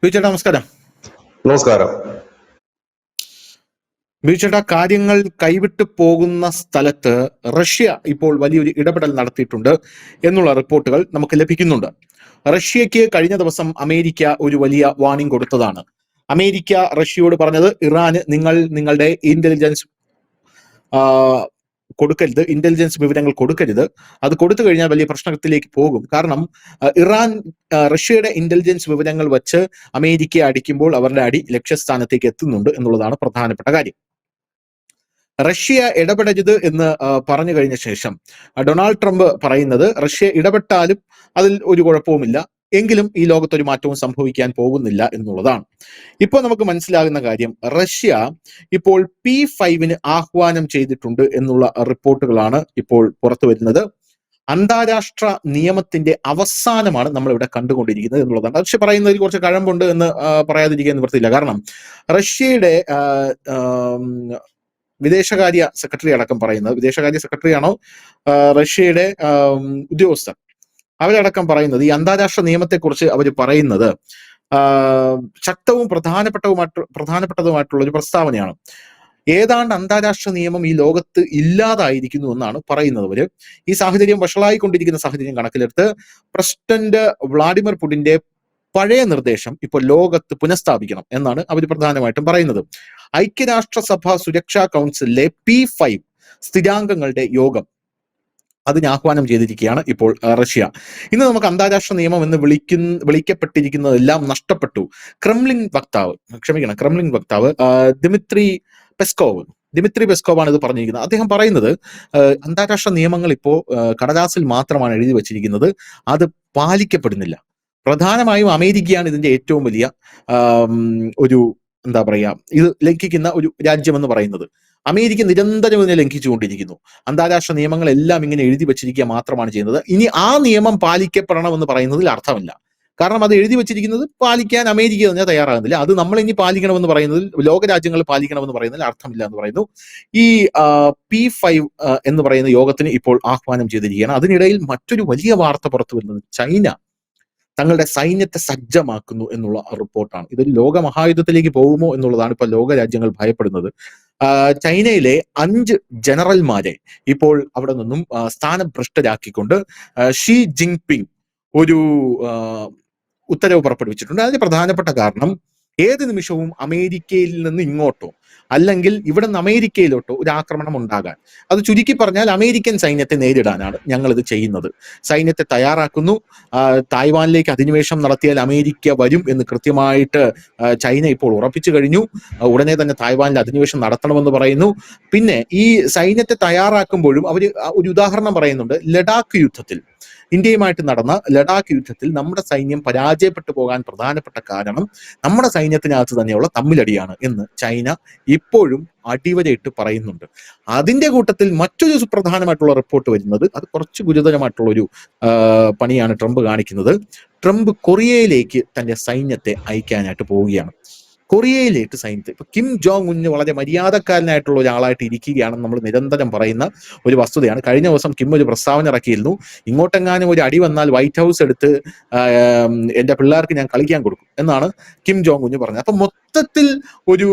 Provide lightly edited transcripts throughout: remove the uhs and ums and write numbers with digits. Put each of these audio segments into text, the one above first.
ബിചേട്ടാ നമസ്കാരം. നമസ്കാരം. ബിചേട്ടാ, കാര്യങ്ങൾ കൈവിട്ടു പോകുന്ന സ്ഥലത്ത് റഷ്യ ഇപ്പോൾ വലിയൊരു ഇടപെടൽ നടത്തിയിട്ടുണ്ട് എന്നുള്ള റിപ്പോർട്ടുകൾ നമുക്ക് ലഭിക്കുന്നുണ്ട്. റഷ്യക്ക് കഴിഞ്ഞ ദിവസം അമേരിക്ക ഒരു വലിയ വാർണിംഗ് കൊടുത്തതാണ്. അമേരിക്ക റഷ്യയോട് പറഞ്ഞത്, ഇറാന് നിങ്ങൾ നിങ്ങളുടെ ഇന്റലിജൻസ് കൊടുക്കരുത്, ഇന്റലിജൻസ് വിവരങ്ങൾ കൊടുക്കരുത്. അത് കൊടുത്തു കഴിഞ്ഞാൽ വലിയ പ്രശ്നത്തിലേക്ക് പോകും. കാരണം ഇറാൻ റഷ്യയുടെ ഇന്റലിജൻസ് വിവരങ്ങൾ വെച്ച് അമേരിക്കയെ അടിക്കുമ്പോൾ അവരുടെ അടി ലക്ഷ്യസ്ഥാനത്തേക്ക് എത്തുന്നുണ്ട് എന്നുള്ളതാണ് പ്രധാനപ്പെട്ട കാര്യം. റഷ്യ ഇടപെടരുത് എന്ന് പറഞ്ഞു കഴിഞ്ഞ ശേഷം ഡൊണാൾഡ് ട്രംപ് പറയുന്നത്, റഷ്യ ഇടപെട്ടാലും അതിൽ ഒരു കുഴപ്പവുമില്ല, എങ്കിലും ഈ ലോകത്തൊരു മാറ്റവും സംഭവിക്കാൻ പോകുന്നില്ല എന്നുള്ളതാണ്. ഇപ്പോൾ നമുക്ക് മനസ്സിലാകുന്ന കാര്യം, റഷ്യ ഇപ്പോൾ P5 ആഹ്വാനം ചെയ്തിട്ടുണ്ട് എന്നുള്ള റിപ്പോർട്ടുകളാണ് ഇപ്പോൾ പുറത്തു വരുന്നത്. അന്താരാഷ്ട്ര നിയമത്തിന്റെ അവസാനമാണ് നമ്മൾ ഇവിടെ കണ്ടുകൊണ്ടിരിക്കുന്നത് എന്നുള്ളതാണ്. റഷ്യ പറയുന്നതിൽ കുറച്ച് കഴമ്പുണ്ട് എന്ന് പറയാതിരിക്കാൻ നിവൃത്തിയില്ല. കാരണം റഷ്യയുടെ വിദേശകാര്യ സെക്രട്ടറി അടക്കം പറയുന്നത്, വിദേശകാര്യ സെക്രട്ടറി ആണോ റഷ്യയുടെ ഉദ്യോഗസ്ഥർ, അവരടക്കം പറയുന്നത്, ഈ അന്താരാഷ്ട്ര നിയമത്തെക്കുറിച്ച് അവർ പറയുന്നത് ശക്തവും പ്രധാനപ്പെട്ടതുമായിട്ടുള്ള ഒരു പ്രസ്താവനയാണ്. ഏതാണ്ട് അന്താരാഷ്ട്ര നിയമം ഈ ലോകത്ത് ഇല്ലാതായിരിക്കുന്നു എന്നാണ് പറയുന്നത് അവര്. ഈ സാഹചര്യം വഷളായിക്കൊണ്ടിരിക്കുന്ന സാഹചര്യം കണക്കിലെടുത്ത് പ്രസിഡന്റ് വ്ളാഡിമിർ പുടിന്റെ പഴയ നിർദ്ദേശം ഇപ്പോൾ ലോകത്ത് പുനഃസ്ഥാപിക്കണം എന്നാണ് അവർ പ്രധാനമായിട്ടും പറയുന്നത്. ഐക്യരാഷ്ട്രസഭ സുരക്ഷാ കൗൺസിലിലെ P5 സ്ഥിരാംഗങ്ങളുടെ യോഗം അതിന് ആഹ്വാനം ചെയ്തിരിക്കുകയാണ് ഇപ്പോൾ റഷ്യ. ഇന്ന് നമുക്ക് അന്താരാഷ്ട്ര നിയമം എന്ന് വിളിക്കപ്പെട്ടിരിക്കുന്നതെല്ലാം നഷ്ടപ്പെട്ടു. ക്രെംലിൻ വക്താവ് ദിമിത്രി പെസ്കോവ് ആണ് ഇത് പറഞ്ഞിരിക്കുന്നത്. അദ്ദേഹം പറയുന്നത്, അന്താരാഷ്ട്ര നിയമങ്ങൾ ഇപ്പോൾ കടലാസിൽ മാത്രമാണ് എഴുതി വച്ചിരിക്കുന്നത്, അത് പാലിക്കപ്പെടുന്നില്ല. പ്രധാനമായും അമേരിക്കയാണ് ഇതിന്റെ ഏറ്റവും വലിയ ഒരു എന്താ പറയാ, ഇത് ലംഘിക്കുന്ന ഒരു രാജ്യമെന്ന് പറയുന്നത്. അമേരിക്ക നിരന്തരം ഇതിനെ ലംഘിച്ചുകൊണ്ടിരിക്കുന്നു. അന്താരാഷ്ട്ര നിയമങ്ങളെല്ലാം ഇങ്ങനെ എഴുതി വെച്ചിരിക്കുക മാത്രമാണ് ചെയ്യുന്നത്. ഇനി ആ നിയമം പാലിക്കപ്പെടണമെന്ന് പറയുന്നതിൽ അർത്ഥമില്ല. കാരണം അത് എഴുതി വെച്ചിരിക്കുന്നത് പാലിക്കാൻ അമേരിക്ക തന്നെ തയ്യാറാകുന്നില്ല. അത് നമ്മൾ ഇനി പാലിക്കണമെന്ന് പറയുന്നതിൽ, ലോകരാജ്യങ്ങൾ പാലിക്കണമെന്ന് പറയുന്നതിൽ അർത്ഥമില്ല എന്ന് പറയുന്നു. ഈ P5 എന്ന് പറയുന്ന യോഗത്തിന് ഇപ്പോൾ ആഹ്വാനം ചെയ്തിരിക്കുകയാണ്. അതിനിടയിൽ മറ്റൊരു വലിയ വാർത്ത പുറത്തു വരുന്നത്, ചൈന തങ്ങളുടെ സൈന്യത്തെ സജ്ജമാക്കുന്നു എന്നുള്ള റിപ്പോർട്ടാണ്. ഇതൊരു ലോകമഹായുദ്ധത്തിലേക്ക് പോകുമോ എന്നുള്ളതാണ് ഇപ്പോൾ ലോകരാജ്യങ്ങൾ ഭയപ്പെടുന്നത്. ചൈനയിലെ 5 ജനറൽമാരെ ഇപ്പോൾ അവിടെ നിന്നും സ്ഥാനഭ്രഷ്ടരാക്കിക്കൊണ്ട് ഷീ ജിൻപിങ് ഒരു ഉത്തരവ് പുറപ്പെടുവിച്ചിട്ടുണ്ട്. അതിന് പ്രധാനപ്പെട്ട കാരണം, ഏത് നിമിഷവും അമേരിക്കയിൽ നിന്ന് ഇങ്ങോട്ടോ അല്ലെങ്കിൽ ഇവിടെ നിന്ന് അമേരിക്കയിലോട്ടോ ഒരു ആക്രമണം ഉണ്ടാകാൻ, അത് ചുരുക്കി പറഞ്ഞാൽ അമേരിക്കൻ സൈന്യത്തെ നേരിടാനാണ് ഞങ്ങൾ ഇത് ചെയ്യുന്നത്. സൈന്യത്തെ തയ്യാറാക്കുന്നു. തായ്വാനിലേക്ക് അധിനിവേശം നടത്തിയാൽ അമേരിക്ക വരും എന്ന് കൃത്യമായിട്ട് ചൈന ഇപ്പോൾ ഉറപ്പിച്ചു കഴിഞ്ഞു. ഉടനെ തന്നെ തായ്വാനിൽ അധിനിവേശം നടത്തണമെന്ന് പറയുന്നു. പിന്നെ ഈ സൈന്യത്തെ തയ്യാറാക്കുമ്പോഴും അവർ ഒരു ഉദാഹരണം പറയുന്നുണ്ട്. ലഡാക്ക് യുദ്ധത്തിൽ, ഇന്ത്യയുമായിട്ട് നടന്ന ലഡാക്ക് യുദ്ധത്തിൽ നമ്മുടെ സൈന്യം പരാജയപ്പെട്ടു പോകാൻ പ്രധാനപ്പെട്ട കാരണം നമ്മുടെ സൈന്യത്തിനകത്ത് തന്നെയുള്ള തമ്മിലടിയാണ് എന്ന് ചൈന ഇപ്പോഴും അടിവരയിട്ട് പറയുന്നുണ്ട്. അതിന്റെ കൂട്ടത്തിൽ മറ്റൊരു സുപ്രധാനമായിട്ടുള്ള റിപ്പോർട്ട് വരുന്നത്, അത് കുറച്ച് ഗുരുതരമായിട്ടുള്ള ഒരു പണിയാണ് ട്രംപ് കാണിക്കുന്നത്. ട്രംപ് കൊറിയയിലേക്ക് തന്റെ സൈന്യത്തെ അയക്കാനായിട്ട് പോവുകയാണ്. കൊറിയയിലേക്ക് സൈന്യത്തെ, ഇപ്പൊ കിം ജോങ് ഉന്ന് വളരെ മര്യാദക്കാരനായിട്ടുള്ള ഒരാളായിട്ട് ഇരിക്കുകയാണെന്ന് നമ്മൾ നിരന്തരം പറയുന്ന ഒരു വസ്തുതയാണ്. കഴിഞ്ഞ ദിവസം കിം ഒരു പ്രസ്താവന ഇറക്കിയിരുന്നു, ഇങ്ങോട്ടെങ്ങാനും ഒരു അടി വന്നാൽ വൈറ്റ് ഹൗസ് എടുത്ത് എന്റെ പിള്ളേർക്ക് ഞാൻ കളിക്കാൻ കൊടുക്കും എന്നാണ് കിം ജോങ് ഉന്ന് പറഞ്ഞത്. അപ്പൊ മൊത്തത്തിൽ ഒരു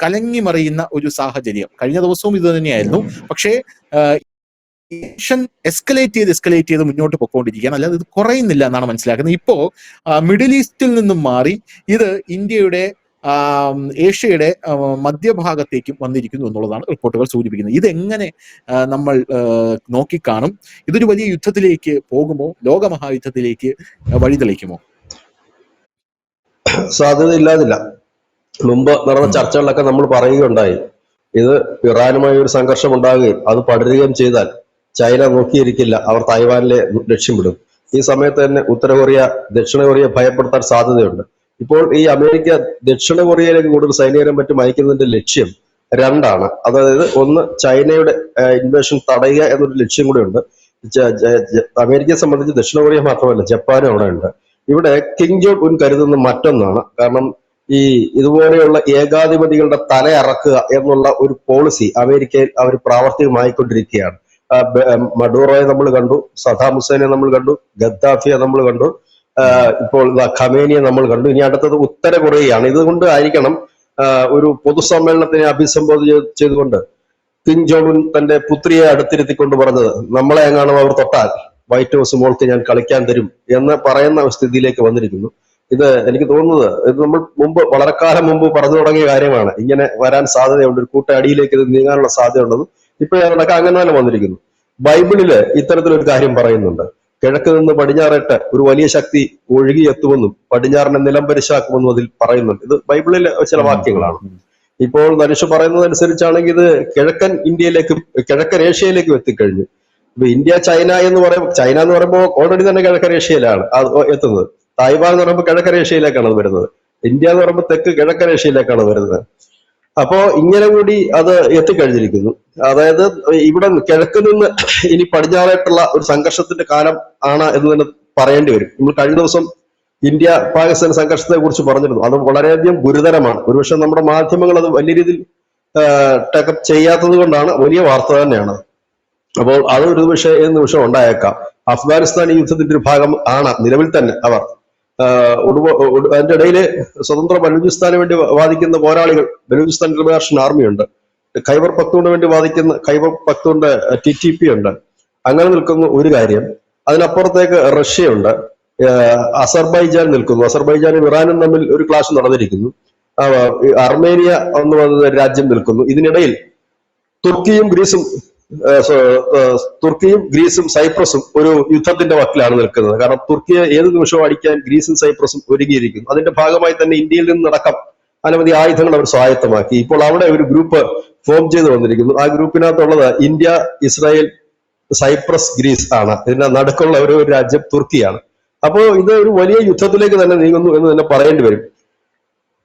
കലങ്ങി മറിയുന്ന ഒരു സാഹചര്യം. കഴിഞ്ഞ ദിവസവും ഇത് തന്നെയായിരുന്നു. പക്ഷേ എസ്കലേറ്റ് ചെയ്ത് മുന്നോട്ട് പൊക്കോണ്ടിരിക്കുകയാണ്, അല്ലാതെ ഇത് കുറയുന്നില്ല എന്നാണ് മനസ്സിലാക്കുന്നത്. ഇപ്പോ മിഡിൽ ഈസ്റ്റിൽ നിന്നും മാറി ഇത് ഇന്ത്യയുടെ ഏഷ്യയുടെ മധ്യഭാഗത്തേക്കും വന്നിരിക്കുന്നു എന്നുള്ളതാണ് റിപ്പോർട്ടുകൾ സൂചിപ്പിക്കുന്നത്. ഇതെങ്ങനെ നമ്മൾ നോക്കിക്കാണും? ഇതൊരു വലിയ യുദ്ധത്തിലേക്ക് പോകുമോ? ലോകമഹായുദ്ധത്തിലേക്ക് വഴിതെളിക്കുമോ? സാധ്യതയില്ലാതില്ല. മുമ്പ് നടന്ന ചർച്ചകളിലൊക്കെ നമ്മൾ പറയുകയുണ്ടായി, ഇത് ഇറാനുമായി ഒരു സംഘർഷം ഉണ്ടാകുകയും അത് പടരുകയും ചെയ്താൽ ചൈന നോക്കിയിരിക്കില്ല, അവർ തായ്വാനിലെ ലക്ഷ്യമിടും. ഈ സമയത്ത് തന്നെ ഉത്തര കൊറിയ ദക്ഷിണ കൊറിയ ഭയപ്പെടുത്താൻ സാധ്യതയുണ്ട്. ഇപ്പോൾ ഈ അമേരിക്ക ദക്ഷിണ കൊറിയയിലേക്ക് കൂടുതൽ സൈനികരും മറ്റും അയക്കുന്നതിന്റെ ലക്ഷ്യം രണ്ടാണ്. അതായത് ഒന്ന്, ചൈനയുടെ ഇൻവേഷൻ തടയുക എന്നൊരു ലക്ഷ്യം കൂടെ ഉണ്ട്. അമേരിക്കയെ സംബന്ധിച്ച് ദക്ഷിണ കൊറിയ മാത്രമല്ല, ജപ്പാനും അവിടെ ഉണ്ട്. ഇവിടെ കിം ജോങ് ഉൻ കരുതുന്ന മറ്റൊന്നാണ്. കാരണം ഈ ഇതുപോലെയുള്ള ഏകാധിപതികളുടെ തല അറക്കുക എന്നുള്ള ഒരു പോളിസി അമേരിക്കയിൽ അവർ പ്രാവർത്തികമായിക്കൊണ്ടിരിക്കുകയാണ്. മഡൂറോയെ നമ്മൾ കണ്ടു, സദാം ഹുസൈനെ നമ്മൾ കണ്ടു, ഗദ്ദാഫിയെ നമ്മൾ കണ്ടു. ഇപ്പോൾ ഖമേനിയെ നമ്മൾ കണ്ടു. ഇനി അടുത്തത് ഉത്തര കൊറിയയാണ്. ഇതുകൊണ്ട് ആയിരിക്കണം ഒരു പൊതുസമ്മേളനത്തിനെ അഭിസംബോധന ചെയ്തുകൊണ്ട് കിം ജോങ് ഉൻ തന്റെ പുത്രിയെ അടുത്തിരുത്തിക്കൊണ്ട് പറഞ്ഞത്, നമ്മളെ എങ്ങാനും അവർ തൊട്ടാൽ വൈറ്റ് ഹൗസ് മോൾക്ക് ഞാൻ കളിക്കാൻ തരും എന്ന് പറയുന്ന സ്ഥിതിയിലേക്ക് വന്നിരിക്കുന്നു. ഇത് എനിക്ക് തോന്നുന്നത് ഇത് നമ്മൾ വളരെ കാലം മുമ്പ് പറഞ്ഞു തുടങ്ങിയ കാര്യമാണ്. ഇങ്ങനെ വരാൻ സാധ്യതയുണ്ട്, ഒരു കൂട്ടയടിയിലേക്ക് ഇത് നീങ്ങാനുള്ള സാധ്യതയുണ്ടെന്ന് ഇപ്പോഴൊക്കെ അങ്ങനെ തന്നെ വന്നിരിക്കുന്നു. ബൈബിളില് ഇത്തരത്തിലൊരു കാര്യം പറയുന്നുണ്ട്, കിഴക്ക് നിന്ന് പടിഞ്ഞാറേട്ട് ഒരു വലിയ ശക്തി ഒഴുകിയെത്തുമെന്നും പടിഞ്ഞാറിനെ നിലംപരിശാക്കുമെന്നും അതിൽ പറയുന്നുണ്ട്. ഇത് ബൈബിളിലെ ചില വാക്യങ്ങളാണ്. ഇപ്പോൾ ധനുഷ് പറയുന്നതനുസരിച്ചാണെങ്കിൽ ഇത് കിഴക്കൻ ഇന്ത്യയിലേക്കും കിഴക്കൻ ഏഷ്യയിലേക്കും എത്തിക്കഴിഞ്ഞു. ഇപ്പൊ ഇന്ത്യ ചൈന എന്ന് പറയുമ്പോൾ ഓൾറെഡി തന്നെ കിഴക്കൻ ഏഷ്യയിലാണ് അത് എത്തുന്നത്. തായ്വാൻ എന്ന് പറയുമ്പോൾ കിഴക്കൻ ഏഷ്യയിലേക്കാണ് അത് വരുന്നത്. ഇന്ത്യ എന്ന് പറയുമ്പോൾ തെക്ക് കിഴക്കൻ ഏഷ്യയിലേക്കാണ് വരുന്നത്. അപ്പോ ഇങ്ങനെ കൂടി അത് എത്തിക്കഴിഞ്ഞിരിക്കുന്നു. അതായത് ഇവിടെ കിഴക്ക് നിന്ന് ഇനി പടിഞ്ഞാറായിട്ടുള്ള ഒരു സംഘർഷത്തിന്റെ കാലം ആണ് എന്ന് തന്നെ പറയേണ്ടി വരും. നമ്മൾ കഴിഞ്ഞ ദിവസം ഇന്ത്യ പാകിസ്ഥാൻ സംഘർഷത്തെ കുറിച്ച് പറഞ്ഞിരുന്നു. അത് വളരെയധികം ഗുരുതരമാണ്. ഒരുപക്ഷെ നമ്മുടെ മാധ്യമങ്ങൾ അത് വലിയ രീതിയിൽ ടേക്കപ്പ് ചെയ്യാത്തത് കൊണ്ടാണ് വലിയ വാർത്ത തന്നെയാണ്. അപ്പോൾ അത് ഒരു നിമിഷം ഉണ്ടായേക്കാം. അഫ്ഗാനിസ്ഥാൻ ഈ യുദ്ധത്തിന്റെ ഒരു ഭാഗം ആണ് നിലവിൽ തന്നെ അവർ. അതിന്റെ ഇടയിൽ സ്വതന്ത്ര ബലൂചിസ്ഥാന് വേണ്ടി വാദിക്കുന്ന പോരാളികൾ, ബലൂചിസ്ഥാൻ ലിബറേഷൻ ആർമി ഉണ്ട്, ഖൈബർ പഖ്തൂണിന് വേണ്ടി വാദിക്കുന്ന ഖൈബർ പഖ്തൂണിന്റെ TTP ഉണ്ട്. അങ്ങനെ നിൽക്കുന്ന ഒരു കാര്യം. അതിനപ്പുറത്തേക്ക് റഷ്യയുണ്ട്, അസർബൈജാൻ നിൽക്കുന്നു. അസർബൈജാനും ഇറാനും തമ്മിൽ ഒരു ക്ലാഷ് നടന്നിരിക്കുന്നു. അർമേനിയ എന്ന് പറയുന്ന രാജ്യം നിൽക്കുന്നു. ഇതിനിടയിൽ തുർക്കിയും ഗ്രീസും സൈപ്രസും ഒരു യുദ്ധത്തിന്റെ വക്കിലാണ് നിൽക്കുന്നത്. കാരണം തുർക്കിയെ ഏത് നിമിഷവും അടിക്കാൻ ഗ്രീസും സൈപ്രസും ഒരുങ്ങിയിരിക്കുന്നു. അതിന്റെ ഭാഗമായി തന്നെ ഇന്ത്യയിൽ നിന്നടക്കം അനവധി ആയുധങ്ങൾ അവർ സ്വായത്തമാക്കി. ഇപ്പോൾ അവിടെ ഒരു ഗ്രൂപ്പ് ഫോം ചെയ്ത് വന്നിരിക്കുന്നു. ആ ഗ്രൂപ്പിനകത്തുള്ളത് ഇന്ത്യ, ഇസ്രായേൽ, സൈപ്രസ്, ഗ്രീസ് ആണ്. ഇതിന്റെ നടുക്കുള്ള ഒരു രാജ്യം തുർക്കിയാണ്. അപ്പോൾ ഇത് ഒരു വലിയ യുദ്ധത്തിലേക്ക് തന്നെ നീങ്ങുന്നു എന്ന് തന്നെ പറയേണ്ടി വരും.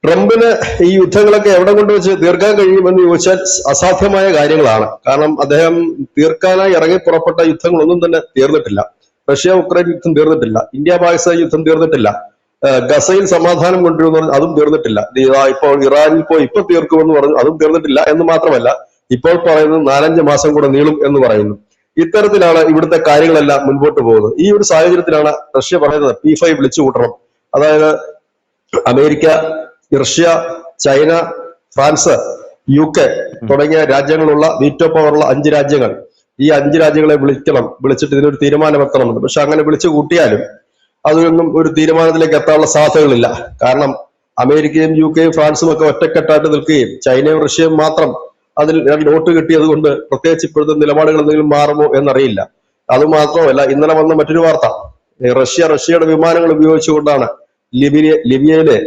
ട്രംപിന് ഈ യുദ്ധങ്ങളൊക്കെ എവിടെ കൊണ്ടുവച്ച് തീർക്കാൻ കഴിയുമെന്ന് ചോദിച്ചാൽ അസാധ്യമായ കാര്യങ്ങളാണ്. കാരണം അദ്ദേഹം തീർക്കാനായി ഇറങ്ങി പുറപ്പെട്ട യുദ്ധങ്ങളൊന്നും തന്നെ തീർന്നിട്ടില്ല. റഷ്യ ഉക്രൈൻ യുദ്ധം തീർന്നിട്ടില്ല, ഇന്ത്യ പാകിസ്ഥാൻ യുദ്ധം തീർന്നിട്ടില്ല, ഗസയിൽ സമാധാനം കൊണ്ടുവരുമെന്ന് പറഞ്ഞു അതും തീർന്നിട്ടില്ല, ഇപ്പോൾ ഇറാനിൽ പോയി ഇപ്പൊ തീർക്കുമെന്ന് പറഞ്ഞു അതും തീർന്നിട്ടില്ല. എന്ന് മാത്രമല്ല ഇപ്പോൾ പറയുന്നത് 4-5 മാസം കൂടെ നീളും എന്ന് പറയുന്നു. ഇത്തരത്തിലാണ് ഇവിടുത്തെ കാര്യങ്ങളെല്ലാം മുൻപോട്ട് പോകുന്നത്. ഈ ഒരു സാഹചര്യത്തിലാണ് റഷ്യ പറയുന്നത് P5 വിളിച്ചു കൂട്ടണം. അതായത് America, Russia, China, France, UK തുടങ്ങിയ രാജ്യങ്ങളുള്ള വീറ്റോ പവറുള്ള 5 രാജ്യങ്ങൾ, ഈ 5 രാജ്യങ്ങളെ വിളിച്ചിട്ട് ഇതിനൊരു തീരുമാനം എത്തണമെന്ന്. പക്ഷെ അങ്ങനെ വിളിച്ചു കൂട്ടിയാലും അതിനൊന്നും ഒരു തീരുമാനത്തിലേക്ക് എത്താനുള്ള സാധ്യതകളില്ല. കാരണം അമേരിക്കയും UK ഫ്രാൻസും ഒക്കെ ഒറ്റക്കെട്ടായിട്ട് നിൽക്കുകയും ചൈനയും റഷ്യയും മാത്രം അതിൽ 2 വോട്ട് കിട്ടിയത് കൊണ്ട് പ്രത്യേകിച്ച് ഇപ്പോഴത്തെ നിലപാടുകൾ എന്തെങ്കിലും മാറുമോ എന്നറിയില്ല. അതുമാത്രമല്ല, ഇന്നലെ വന്ന മറ്റൊരു വാർത്ത, റഷ്യയുടെ വിമാനങ്ങൾ ഉപയോഗിച്ചുകൊണ്ടാണ് ലിബിയയിലെ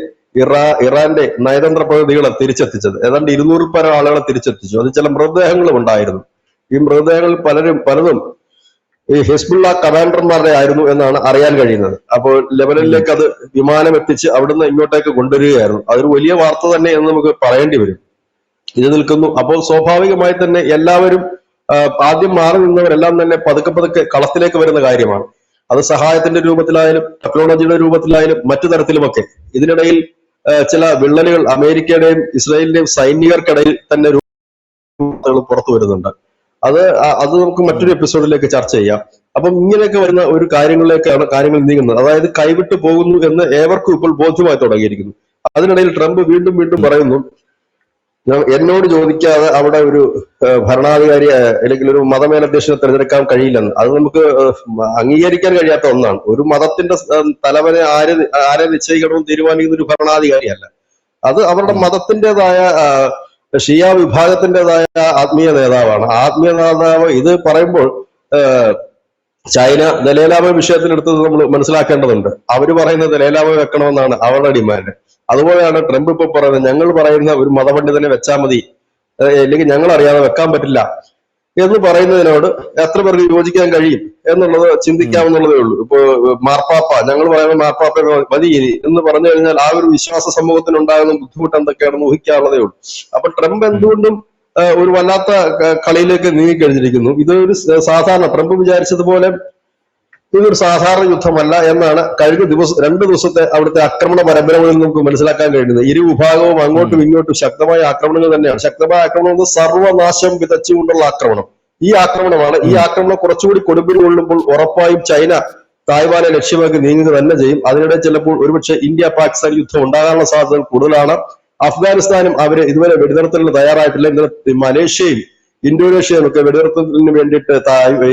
ഇറാന്റെ നയതന്ത്ര പ്രതിനിധികളെ തിരിച്ചെത്തിച്ചത്. ഏതാണ്ട് 200 പരം ആളുകളെ തിരിച്ചെത്തിച്ചു. അത് ചില മൃതദേഹങ്ങളും ഉണ്ടായിരുന്നു. ഈ മൃതദേഹങ്ങളിൽ പലതും ഈ ഹിസ്ബുള്ള കമാൻഡർമാരുടെ ആയിരുന്നു എന്നാണ് അറിയാൻ കഴിയുന്നത്. അപ്പോൾ ലെബനനിലേക്ക് അത് വിമാനം എത്തിച്ച് അവിടുന്ന് ഇങ്ങോട്ടേക്ക് കൊണ്ടുവരികയായിരുന്നു. അതൊരു വലിയ വാർത്ത തന്നെ എന്ന് നമുക്ക് പറയേണ്ടി വരും. ഇത് നിൽക്കുന്നു. അപ്പോൾ സ്വാഭാവികമായി തന്നെ എല്ലാവരും ആദ്യം മാറി നിന്നവരെല്ലാം തന്നെ പതുക്കെ കളത്തിലേക്ക് വരുന്ന കാര്യമാണ്. അത് സഹായത്തിന്റെ രൂപത്തിലായാലും ടെക്നോളജിയുടെ രൂപത്തിലായാലും മറ്റു തരത്തിലുമൊക്കെ. ഇതിനിടയിൽ ചില വിള്ളലുകൾ അമേരിക്കയുടെയും ഇസ്രായേലിന്റെയും സൈനികർക്കിടയിൽ തന്നെ പുറത്തു വരുന്നുണ്ട്. അത് നമുക്ക് മറ്റൊരു എപ്പിസോഡിലേക്ക് ചർച്ച ചെയ്യാം. അപ്പം ഇങ്ങനെയൊക്കെ വരുന്ന ഒരു കാര്യങ്ങളിലേക്കാണ് കാര്യങ്ങൾ നീങ്ങുന്നത്. അതായത് കൈവിട്ടു പോകുന്നു എന്ന് ഏവർക്കും ഇപ്പോൾ ബോധ്യമായി തുടങ്ങിയിരിക്കുന്നു. അതിനിടയിൽ ട്രംപ് വീണ്ടും പറയുന്നു, എന്നോട് ചോദിക്കാതെ അവിടെ ഒരു ഭരണാധികാരി അല്ലെങ്കിൽ ഒരു മതമേലധ്യക്ഷനെ തിരഞ്ഞെടുക്കാൻ കഴിയില്ലെന്ന്. അത് നമുക്ക് അംഗീകരിക്കാൻ കഴിയാത്ത ഒന്നാണ്. ഒരു മതത്തിന്റെ തലവനെ ആരെ നിശ്ചയിക്കണമെന്ന് തീരുമാനിക്കുന്ന ഒരു ഭരണാധികാരിയല്ല. അത് അവരുടെ മതത്തിൻ്റെതായ ഷിയ വിഭാഗത്തിൻ്റെതായ ആത്മീയ നേതാവാണ്. ആത്മീയ നേതാവ് ഇത് പറയുമ്പോൾ ചൈന ദലൈലാമ വിഷയത്തിലെടുത്തത് നമ്മൾ മനസ്സിലാക്കേണ്ടതുണ്ട്. അവർ പറയുന്നത് ദലൈലാമ വെക്കണമെന്നാണ് അവരുടെ ഡിമാൻഡ്. അതുപോലെയാണ് ട്രംപ് ഇപ്പൊ പറയുന്നത്, ഞങ്ങൾ പറയുന്ന ഒരു മതപണ്ഡിതനെ വെച്ചാൽ മതി, അല്ലെങ്കിൽ ഞങ്ങൾ അറിയാതെ വെക്കാൻ പറ്റില്ല എന്ന് പറയുന്നതിനോട് എത്ര പേർക്ക് യോജിക്കാൻ കഴിയും എന്നുള്ളത് ചിന്തിക്കാവുന്നതേ ഉള്ളൂ. ഇപ്പൊ മാർപ്പാപ്പ, ഞങ്ങൾ പറയുന്ന മാർപ്പാപ്പ മതി എന്ന് പറഞ്ഞു കഴിഞ്ഞാൽ ആ ഒരു വിശ്വാസ സമൂഹത്തിന് ഉണ്ടാകുന്ന ബുദ്ധിമുട്ട് എന്തൊക്കെയാണെന്ന് ഊഹിക്കാവുന്നതേ ഉള്ളൂ. അപ്പൊ ട്രംപ് എന്തുകൊണ്ടും ഒരു വല്ലാത്ത കളിയിലേക്ക് നീങ്ങിക്കഴിഞ്ഞിരിക്കുന്നു. ഇതൊരു സാധാരണ ട്രംപ് വിചാരിച്ചതുപോലെ ഇതൊരു സാധാരണ യുദ്ധമല്ല എന്നാണ് കഴിഞ്ഞ 2 ദിവസത്തെ അവിടുത്തെ ആക്രമണ പരമ്പരകളിൽ നമുക്ക് മനസ്സിലാക്കാൻ കഴിയുന്നത്. ഇരു വിഭാഗവും അങ്ങോട്ടും ഇങ്ങോട്ടും ശക്തമായ ആക്രമണങ്ങൾ തന്നെയാണ്. ശക്തമായ ആക്രമണം എന്ന് സർവനാശം വിതച്ചുകൊണ്ടുള്ള ആക്രമണം. ഈ ആക്രമണം കുറച്ചുകൂടി കൊടുമ്പിരി കൊള്ളുമ്പോൾ ഉറപ്പായും ചൈന തായ്വാനെ ലക്ഷ്യമാക്കി നീങ്ങുക തന്നെ ചെയ്യും. അതിനിടെ ചിലപ്പോൾ ഒരുപക്ഷെ ഇന്ത്യ പാകിസ്ഥാൻ യുദ്ധം ഉണ്ടാകാനുള്ള സാധ്യതകൾ കൂടുതലാണ്. അഫ്ഗാനിസ്ഥാനും അവര് ഇതുവരെ വെടിനിർത്തലിന് തയ്യാറായിട്ടില്ല. ഇന്നലെ മലേഷ്യയും ഇന്തോനേഷ്യയും ഒക്കെ വെടിനിർത്തലിന് വേണ്ടിയിട്ട്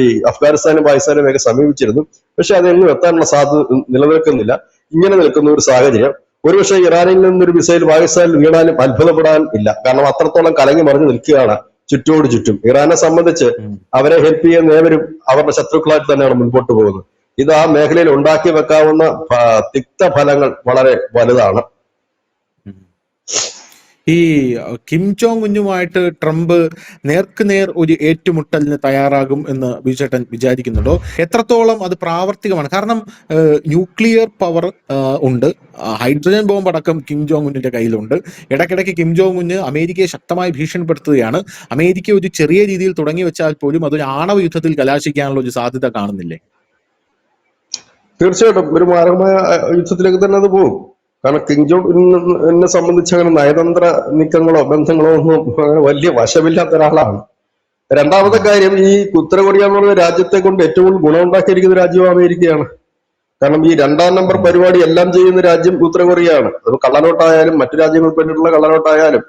ഈ അഫ്ഗാനിസ്ഥാനും പാകിസ്ഥാനും ഒക്കെ സമീപിച്ചിരുന്നു. പക്ഷെ അതെങ്ങും എത്താനുള്ള സാധ്യത നിലനിൽക്കുന്നില്ല. ഇങ്ങനെ നിൽക്കുന്ന ഒരു സാഹചര്യം ഒരുപക്ഷെ ഇറാനിൽ നിന്നൊരു മിസൈൽ പാകിസ്ഥാനിൽ വീണാലും അത്ഭുതപ്പെടാൻ ഇല്ല. കാരണം അത്രത്തോളം കലങ്ങി മറിഞ്ഞു നിൽക്കുകയാണ് ചുറ്റോട് ചുറ്റും. ഇറാനെ സംബന്ധിച്ച് അവരെ ഹെൽപ്പ് ചെയ്യാൻ ഏവരും അവരുടെ ശത്രുക്കളായിട്ട് തന്നെയാണ് മുൻപോട്ട് പോകുന്നത്. ഇത് ആ മേഖലയിൽ ഉണ്ടാക്കി വെക്കാവുന്ന തിക്തഫലങ്ങൾ വളരെ വലുതാണ്. ഈ കിം ജോങ് ഉന്നുമായിട്ട് ട്രംപ് നേർക്കുനേർ ഒരു ഏറ്റുമുട്ടലിന് തയ്യാറാകും എന്ന് ബിജേട്ടൻ വിചാരിക്കുന്നുണ്ടോ? എത്രത്തോളം അത് പ്രാവർത്തികമാണ്? കാരണം ന്യൂക്ലിയർ പവർ ഉണ്ട്, ഹൈഡ്രജൻ ബോംബ് അടക്കം കിം ജോങ് ഉന്നിന്റെ കയ്യിലുണ്ട്. ഇടയ്ക്കിടയ്ക്ക് കിം ജോങ് ഉന്ന് അമേരിക്കയെ ശക്തമായി ഭീഷണിപ്പെടുത്തുകയാണ്. അമേരിക്ക ഒരു ചെറിയ രീതിയിൽ തുടങ്ങി വെച്ചാൽ പോലും അതൊരു ആണവ യുദ്ധത്തിൽ കലാശിക്കാനുള്ള ഒരു സാധ്യത കാണുന്നില്ലേ? തീർച്ചയായിട്ടും ഒരു മാരകമായ യുദ്ധത്തിലേക്ക് തന്നെ അത് പോകും. കാരണം കിം ജോങ് ഉന്നിനെ സംബന്ധിച്ച് അങ്ങനെ നയതന്ത്ര നീക്കങ്ങളോ ബന്ധങ്ങളോ ഒന്നും അങ്ങനെ വലിയ വശമില്ലാത്ത ഒരാളാണ്. രണ്ടാമത്തെ കാര്യം, ഈ ഉത്തര കൊറിയ എന്ന് പറയുന്ന രാജ്യത്തെ കൊണ്ട് ഏറ്റവും കൂടുതൽ ഗുണമുണ്ടാക്കിയിരിക്കുന്ന രാജ്യവും അമേരിക്കയാണ്. കാരണം ഈ 2ാം നമ്പർ പരിപാടി എല്ലാം ചെയ്യുന്ന രാജ്യം ഉത്തര കൊറിയയാണ്. അത് കള്ളനോട്ടായാലും മറ്റു രാജ്യങ്ങൾക്ക് വേണ്ടിയിട്ടുള്ള കള്ളനോട്ടായാലും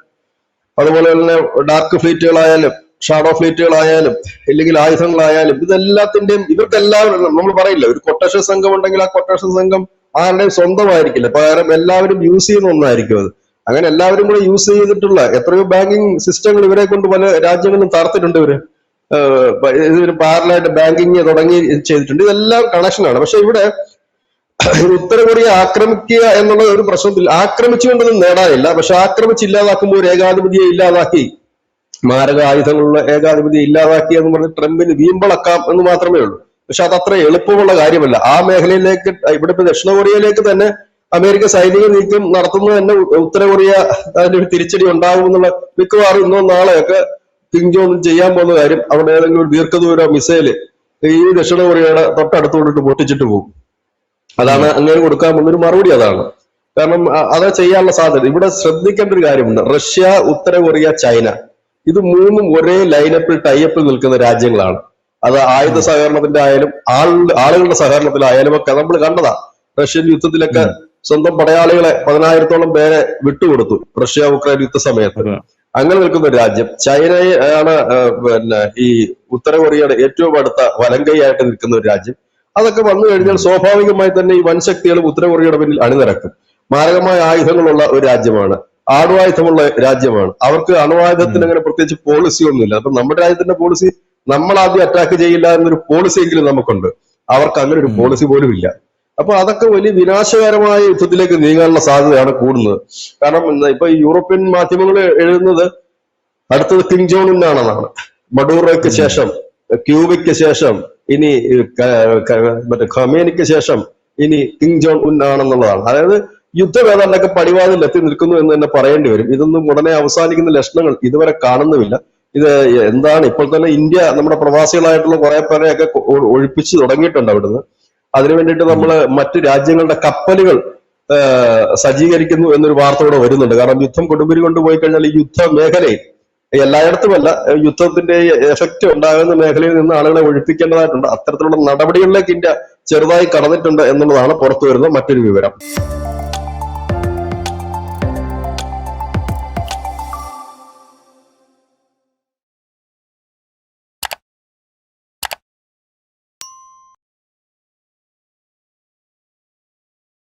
അതുപോലെ തന്നെ ഡാർക്ക് ഫ്ലീറ്റുകളായാലും ഷാഡോ ഫ്ലീറ്റുകളായാലും ഇല്ലെങ്കിൽ ആയുധങ്ങളായാലും ഇതെല്ലാത്തിന്റെയും ഇവർക്കെല്ലാവരും നമ്മൾ പറയില്ല, ഒരു കൊട്ടേഷൻ സംഘം ഉണ്ടെങ്കിൽ ആ കൊട്ടേഷൻ സംഘം ആരുടെയും സ്വന്തമായിരിക്കില്ല, പകരം എല്ലാവരും യൂസ് ചെയ്യുന്ന ഒന്നായിരിക്കും അത്. അങ്ങനെ എല്ലാവരും കൂടെ യൂസ് ചെയ്തിട്ടുള്ള എത്രയോ ബാങ്കിങ് സിസ്റ്റങ്ങൾ ഇവരെ കൊണ്ട് പല രാജ്യങ്ങളിലും തർത്തിട്ടുണ്ട്. ഇവര് പാരലായിട്ട് ബാങ്കിങ് തുടങ്ങി ചെയ്തിട്ടുണ്ട്. ഇതെല്ലാം കണക്ഷനാണ്. പക്ഷെ ഇവിടെ ഉത്തര കൊറിയ ആക്രമിക്കുക എന്നുള്ള ഒരു പ്രശ്നത്തിൽ ആക്രമിച്ചുകൊണ്ടൊന്നും നേടാനില്ല. പക്ഷെ ആക്രമിച്ചില്ലാതാക്കുമ്പോൾ ഒരു ഏകാധിപതിയെ ഇല്ലാതാക്കി, മാരക ആയുധങ്ങളുള്ള ഏകാധിപതിയെ ഇല്ലാതാക്കി എന്ന് പറഞ്ഞ് ട്രംപിന് വീമ്പളക്കാം എന്ന് മാത്രമേ ഉള്ളൂ. പക്ഷെ അത് അത്ര എളുപ്പമുള്ള കാര്യമല്ല. ആ മേഖലയിലേക്ക്, ഇവിടെ ഇപ്പൊ ദക്ഷിണ കൊറിയയിലേക്ക് തന്നെ അമേരിക്ക സൈനിക നീക്കം നടത്തുന്നത് തന്നെ ഉത്തര കൊറിയ അതിന്റെ ഒരു തിരിച്ചടി ഉണ്ടാകുമെന്നുള്ള, മിക്കവാറും ഇന്നോ നാളെയൊക്കെ കിം ജോങ് ചെയ്യാൻ പോകുന്ന കാര്യം അവിടെ ഏതെങ്കിലും ഒരു ദീർഘദൂര മിസൈല് ഈ ദക്ഷിണ കൊറിയയുടെ തൊട്ടടുത്തോട്ട് പൊട്ടിച്ചിട്ട് പോകും. അതാണ് അങ്ങനെ കൊടുക്കാൻ പോകുന്നൊരു മറുപടി. അതാണ് കാരണം അത് ചെയ്യാനുള്ള സാധ്യത. ഇവിടെ ശ്രദ്ധിക്കേണ്ട ഒരു കാര്യമുണ്ട്. റഷ്യ, ഉത്തര കൊറിയ, ചൈന, ഇത് മൂന്നും ഒരേ ലൈനപ്പിൽ ടൈപ്പിൽ നിൽക്കുന്ന രാജ്യങ്ങളാണ്. അത് ആയുധ സഹകരണത്തിന്റെ ആയാലും ആളുകളുടെ സഹകരണത്തിലായാലും ഒക്കെ നമ്മൾ കണ്ടതാ. റഷ്യൻ യുദ്ധത്തിലൊക്കെ സ്വന്തം പടയാളികളെ 10,000-ഓളം പേരെ വിട്ടുകൊടുത്തു റഷ്യ ഉക്രൈൻ യുദ്ധ സമയത്ത്. അങ്ങനെ നിൽക്കുന്ന ഒരു രാജ്യം. ചൈനയെ ആണ് പിന്നെ ഈ ഉത്തര കൊറിയയുടെ ഏറ്റവും അടുത്ത വലങ്കൈയായിട്ട് നിൽക്കുന്ന ഒരു രാജ്യം. അതൊക്കെ വന്നു കഴിഞ്ഞാൽ സ്വാഭാവികമായി തന്നെ ഈ വൻശക്തികളും ഉത്തര കൊറിയയുടെ പിന്നിൽ അണിനിരക്കും. മാരകമായ ആയുധങ്ങളുള്ള ഒരു രാജ്യമാണ്, ആണവായുധമുള്ള രാജ്യമാണ്. അവർക്ക് അണുവായുധത്തിന് അങ്ങനെ പ്രത്യേകിച്ച് പോളിസി ഒന്നുമില്ല. അപ്പൊ നമ്മുടെ രാജ്യത്തിന്റെ പോളിസി നമ്മൾ ആദ്യം അറ്റാക്ക് ചെയ്യില്ല എന്നൊരു പോളിസി എങ്കിലും നമുക്കുണ്ട്. അവർക്ക് അങ്ങനെ ഒരു പോളിസി പോലും ഇല്ല. അപ്പൊ അതൊക്കെ വലിയ വിനാശകരമായ യുദ്ധത്തിലേക്ക് നീങ്ങാനുള്ള സാധ്യതയാണ് കൂടുന്നത്. കാരണം ഇപ്പൊ യൂറോപ്യൻ മാധ്യമങ്ങൾ എഴുതുന്നത് അടുത്തത് കിം ജോങ് ഉന്നാണെന്നാണ്. മഡൂറോയ്ക്ക് ശേഷം, ക്യൂബയ്ക്ക് ശേഷം, ഇനി മറ്റേ ഖമേനിക്ക് ശേഷം ഇനി കിം ജോങ് ഉൻ ആണെന്നുള്ളതാണ്. അതായത് യുദ്ധം ഏതാണ്ടൊക്കെ പടിവാതിൽ എത്തി നിൽക്കുന്നു എന്ന് തന്നെ പറയേണ്ടി വരും. ഇതൊന്നും ഉടനെ അവസാനിക്കുന്ന ലക്ഷണങ്ങൾ ഇതുവരെ കാണുന്നുമില്ല. ഇത് എന്താണ്, ഇപ്പോൾ തന്നെ ഇന്ത്യ നമ്മുടെ പ്രവാസികളായിട്ടുള്ള കുറെ പേരെയൊക്കെ ഒഴിപ്പിച്ചു തുടങ്ങിയിട്ടുണ്ട് അവിടുന്ന്. അതിനു വേണ്ടിയിട്ട് നമ്മൾ മറ്റു രാജ്യങ്ങളുടെ കപ്പലുകൾ സജ്ജീകരിക്കുന്നു എന്നൊരു വാർത്ത കൂടെ വരുന്നുണ്ട്. കാരണം യുദ്ധം കൊടുമ്പിരി കൊണ്ടുപോയി കഴിഞ്ഞാൽ ഈ യുദ്ധ മേഖലയിൽ എല്ലായിടത്തുമല്ല, യുദ്ധത്തിന്റെ എഫക്റ്റ് ഉണ്ടാകുന്ന മേഖലയിൽ നിന്ന് ആളുകളെ ഒഴിപ്പിക്കേണ്ടതായിട്ടുണ്ട്. അത്തരത്തിലുള്ള നടപടികളിലേക്ക് ഇന്ത്യ ചെറുതായി കടന്നിട്ടുണ്ട് എന്നുള്ളതാണ് പുറത്തു വരുന്ന മറ്റൊരു വിവരം.